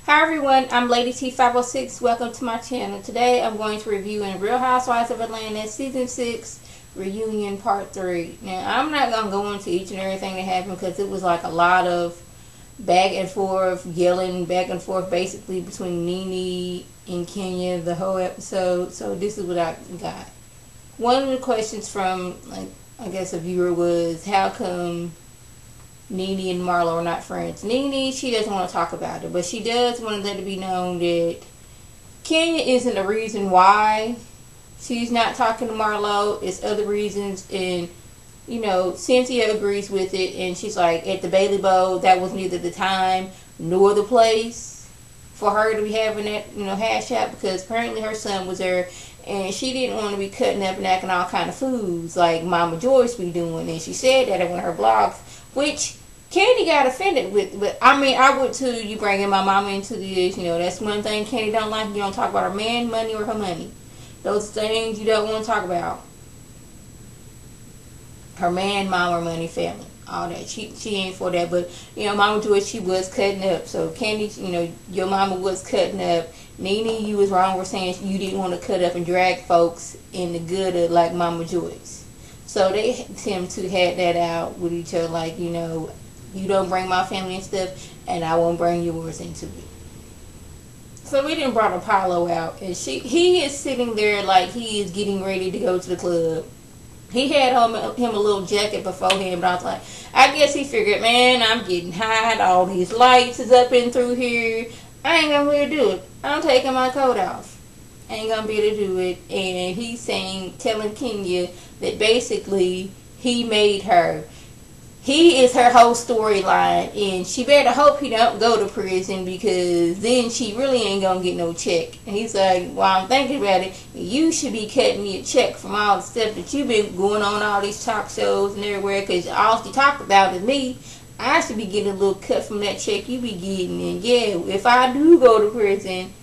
Hi everyone, I'm Lady T506. Welcome to my channel. Today I'm going to review in Real Housewives of Atlanta Season 6 Reunion Part 3. Now I'm not going to go into each and everything that happened because it was like a lot of back and forth, yelling back and forth basically between Nene and Kenya the whole episode. So this is what I got. One of the questions from, I guess, a viewer was, how come Nene and Marlo are not friends? Nene, she doesn't want to talk about it, but she does want to let it be known that Kenya isn't the reason why she's not talking to Marlo. It's other reasons, and Cynthia agrees with it, and she's like, at the Bailey Bowl, that was neither the time nor the place for her to be having that, hash out, because apparently her son was there, and she didn't want to be cutting up and acting all kind of foods like Mama Joyce be doing, and she said that in one of her blogs, which Candy got offended with. But I mean, I would too. You bringing my mama into this, that's one thing Candy don't like. You don't talk about her man money or her money. Those things you don't want to talk about. Her man, mom, or money, family, all that. She ain't for that. But Mama Joyce, she was cutting up. So Candy, your mama was cutting up. Nene, you was wrong for saying you didn't want to cut up and drag folks in the gutter like Mama Joyce. So they seem to had that out with each other, like, you don't bring my family and stuff, and I won't bring yours into it. So we didn't brought Apollo out, and he is sitting there like he is getting ready to go to the club. He had him a little jacket beforehand, but I was like, I guess he figured, man, I'm getting hot, all these lights is up and through here, I ain't gonna be able to do it. I'm taking my coat off. I ain't gonna be able to do it. And he's telling Kenya that basically he made her. He is her whole storyline, and she better hope he don't go to prison, because then she really ain't gonna get no check. And he's like, while I'm thinking about it, you should be cutting me a check from all the stuff that you've been going on all these talk shows and everywhere, because all you talk about is me. I should be getting a little cut from that check you be getting. And yeah, if I do go to prison,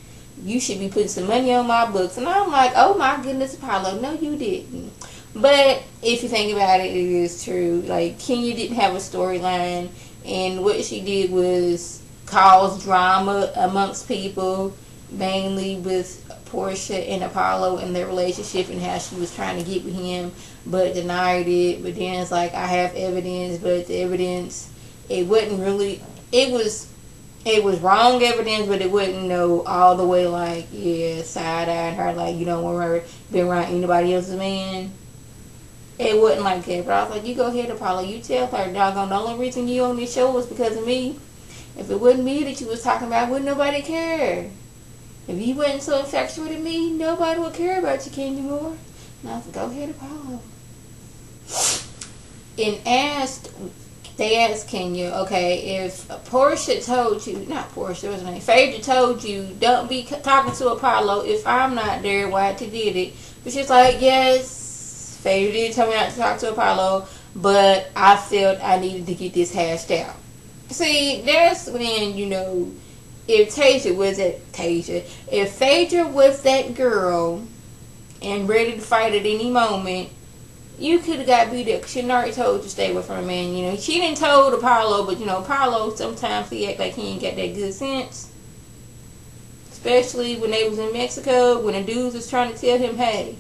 you should be putting some money on my books. And I'm like, oh my goodness, Apollo, no you didn't. But if you think about it, it is true. Like, Kenya didn't have a storyline, and what she did was cause drama amongst people, mainly with Portia and Apollo and their relationship and how she was trying to get with him, but denied it. But then it's like, I have evidence, but the evidence, it wasn't really, it was wrong evidence, but it wasn't all the way like, yeah, side-eyeing her, like, you don't want her being around anybody else's man. It wasn't like that. But I was like, you go ahead, Apollo, you tell her, doggone, the only reason you on this show was because of me. If it wasn't me that you was talking about, wouldn't nobody care. If you wasn't so infatuated with me, nobody would care about you anymore. And I was like, go ahead, Apollo. And they asked Kenya, okay, if Portia told you, not Portia, what's her name, Phaedra told you, don't be talking to Apollo if I'm not there, why you did it? But she's like, yes, Phaedra did tell me not to talk to Apollo, but I felt I needed to get this hashed out. See, that's when, if Phaedra was that girl and ready to fight at any moment, you could have got beat up, because she already told you to stay away from a man. She didn't told Apollo, but Apollo, sometimes he act like he ain't got that good sense. Especially when they was in Mexico, when the dudes was trying to tell him, hey,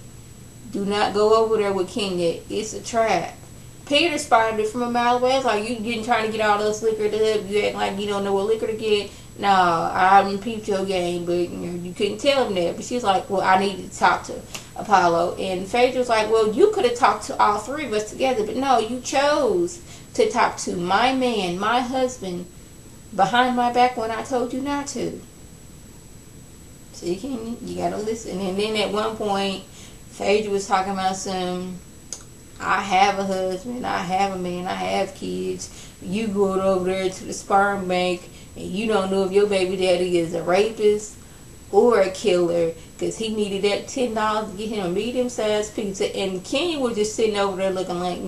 do not go over there with Kenya. It's a trap. Peter spotted it from a mile away. It's like, you getting trying to get all this liquor to up. You act like you don't know what liquor to get. No, I haven't peeped your game, but you couldn't tell him that. But she's like, well, I need to talk to Apollo. And Phaedra was like, well, you could have talked to all three of us together, but no, you chose to talk to my man, my husband, behind my back when I told you not to. So you gotta listen. And then at one point, Phaedra was talking about I have a husband, I have a man, I have kids. You going over there to the sperm bank, and you don't know if your baby daddy is a rapist or a killer, because he needed that $10 to get him a medium-sized pizza. And Kenya was just sitting over there looking like,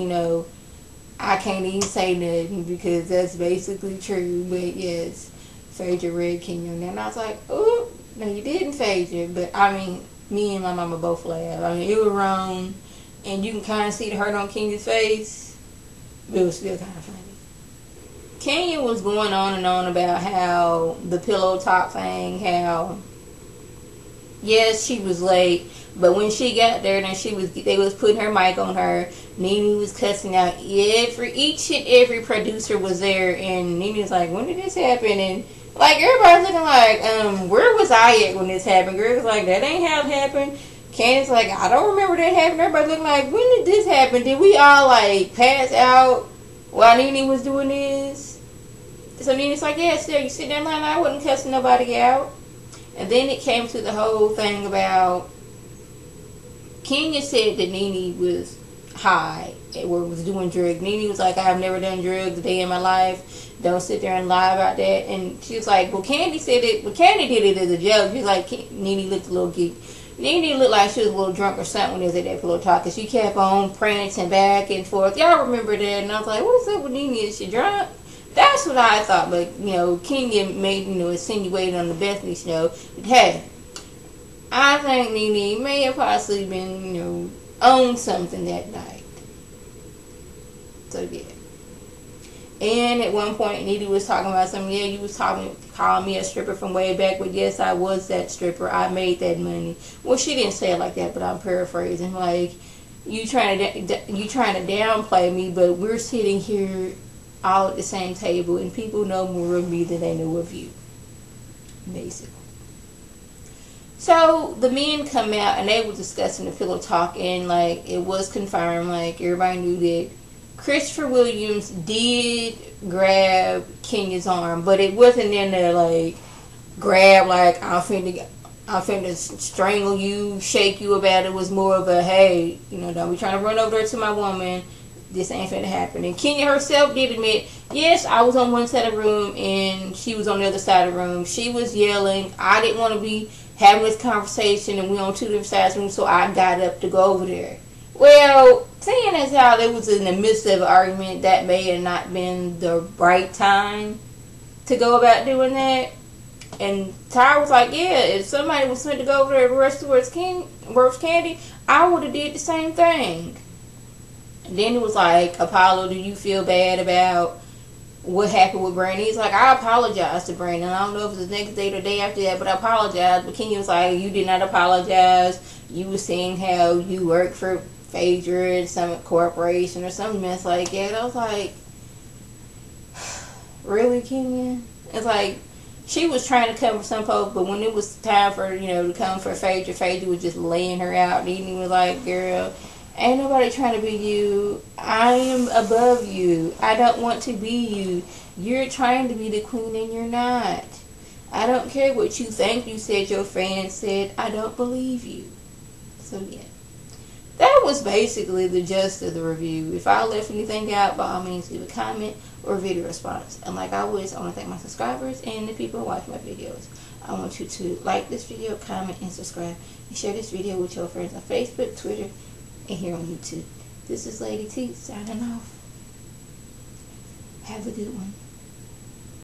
I can't even say nothing, because that's basically true. But yes, Phaedra read Kenya, and I was like, oh, no, you didn't, Phaedra. But I mean, me and my mama both laughed. I mean, it was wrong, and you can kind of see the hurt on Kenya's face, but it was still kind of funny. Kenya was going on and on about how the pillow talk thing, how yes, she was late, but when she got there, then they was putting her mic on her. Nene was cussing out each and every producer was there, and Nene was like, "When did this happen?" And like everybody's looking like, where was I at when this happened? Girl was like, "That ain't how it happened." Candace like, "I don't remember that happening." Everybody looking like, "When did this happen? Did we all like pass out while Nene was doing this?" So Nene's like, "Yeah, still you sit there and I wasn't cussing nobody out." And then it came to the whole thing about Kenya said that Nene was high or was doing drugs. Nene was like, "I've never done drugs a day in my life. Don't sit there and lie about that." And she was like, "Well, Candy said it. Well, Candy did it as a joke." She's like, Nene looked a little geek. Nene looked like she was a little drunk or something when they was at that pillow talk, 'cause she kept on prancing back and forth. Y'all remember that? And I was like, "What is up with Nene? Is she drunk?" That's what I thought. But Kenya made insinuated on the Bethany show that, hey, I think Nene may have possibly been on something that night. So yeah. And at one point, Nene was talking about something. Yeah, you was calling me a stripper from way back, but yes, I was that stripper. I made that money. Well, she didn't say it like that, but I'm paraphrasing. Like, you trying to downplay me, but we're sitting here all at the same table, and people know more of me than they know of you, basically. So the men come out and they were discussing the pillow talk, and like it was confirmed, like everybody knew that Christopher Williams did grab Kenya's arm, but it wasn't in there like grab like I'm finna strangle you, shake you about it. It was more of a, hey, don't be trying to run over there to my woman. This ain't finna happen. And Kenya herself did admit, yes, I was on one side of the room and she was on the other side of the room. She was yelling. I didn't want to be having this conversation and we on two different sides of the room, so I got up to go over there. Well, seeing as how they was in the midst of an argument, that may have not been the right time to go about doing that. And Tyra was like, yeah, if somebody was sent to go over there and rush towards Candy, I would have did the same thing. And then it was like, Apollo, do you feel bad about what happened with Brandon? He's like, I apologize to Brandon. I don't know if it was the next day or the day after that, but I apologize. But Kenya was like, you did not apologize. You were saying how you work for Phaedra and some corporation or some mess like that. I was like, really, Kenya? It's like, she was trying to cover some folks, but when it was time for, to come for Phaedra, Phaedra was just laying her out. And he was like, girl, ain't nobody trying to be you. I am above you. I don't want to be you. You're trying to be the queen and you're not. I don't care what you think you said, your fans said. I don't believe you. So, yeah. That was basically the gist of the review. If I left anything out, by all means, leave a comment or a video response. And like always, I want to thank my subscribers and the people who watch my videos. I want you to like this video, comment, and subscribe. And share this video with your friends on Facebook, Twitter, and here on YouTube. This is Lady T signing off. Have a good one.